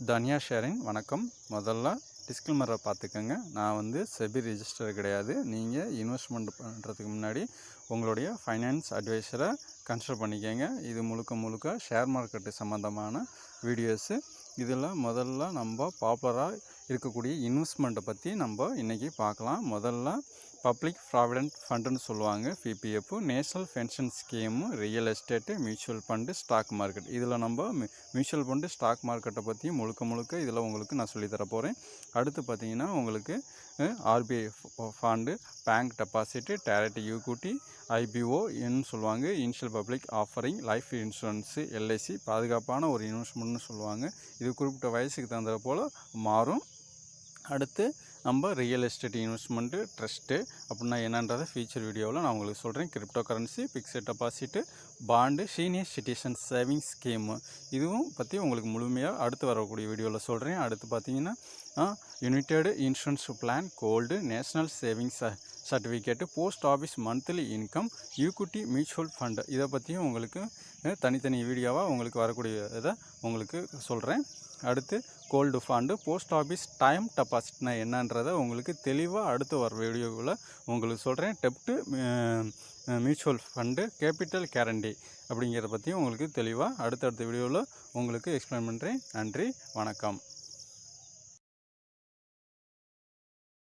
Dhanya sharing வணக்கம். முதல்ல டிஸ்க்ளைமரை பார்த்துக்கோங்க. நான் வந்து செபி ரிஜிஸ்டர் கிடையாது. நீங்கள் இன்வெஸ்ட்மெண்ட் பண்ணுறதுக்கு முன்னாடி உங்களுடைய ஃபைனான்ஸ் அட்வைசரை கன்சல்ட் பண்ணிக்கோங்க. இது முழுக்க முழுக்க ஷேர் மார்க்கெட்டு சம்மந்தமான வீடியோஸு. இதில் முதல்ல நம்ம பாப்புலராக இருக்கக்கூடிய இன்வெஸ்ட்மெண்ட்டை பற்றி நம்ம இன்றைக்கி பார்க்கலாம். முதல்ல பப்ளிக் ப்ராவிடென்ட் ஃபண்டுன்னு சொல்லுவாங்க, PPF, national pension scheme, real estate, mutual fund, stock market. இதில் நம்ம மியூச்சுவல் ஃபண்டு, ஸ்டாக் மார்க்கெட்டை பற்றி முழுக்க இதில் உங்களுக்கு நான் சொல்லித்தர போகிறேன். அடுத்து பார்த்திங்கன்னா உங்களுக்கு RBI fund, bank deposit, direct equity, ஐபிஓன்னு சொல்லுவாங்க, initial public offering, life insurance, LIC, பாதுகாப்பான ஒரு இன்வெஸ்ட்மெண்ட்னு சொல்லுவாங்க. இது குறிப்பிட்ட வயசுக்கு தகுந்த போல் மாறும். அடுத்து நம்ம ரியல் எஸ்டேட் இன்வெஸ்ட்மெண்ட்டு, ட்ரஸ்ட்டு அப்படின்னா என்னன்றதை ஃபியூச்சர் வீடியோவில் நான் உங்களுக்கு சொல்கிறேன். Cryptocurrency, fixed deposit, bond, senior citizen savings scheme, இதுவும் பற்றி உங்களுக்கு முழுமையாக அடுத்து வரக்கூடிய வீடியோவில் சொல்கிறேன். அடுத்து பார்த்தீங்கன்னா united insurance plan, gold, national savings certificate, post office monthly income, equity mutual fund, இதை பற்றியும் உங்களுக்கு தனித்தனி வீடியோவாக உங்களுக்கு வரக்கூடிய இதை உங்களுக்கு சொல்கிறேன். அடுத்து gold fund, post office time டெபாசிட்னா என்னன்றதை உங்களுக்கு தெளிவாக அடுத்து வர வீடியோவில் உங்களுக்கு சொல்கிறேன். டெப்ட்டு மியூச்சுவல் ஃபண்டு, கேபிட்டல் கேரண்டி அப்படிங்கிறத பற்றியும் உங்களுக்கு தெளிவாக அடுத்தடுத்த வீடியோவில் உங்களுக்கு எக்ஸ்பிளைன் பண்ணுறேன். நன்றி, வணக்கம்.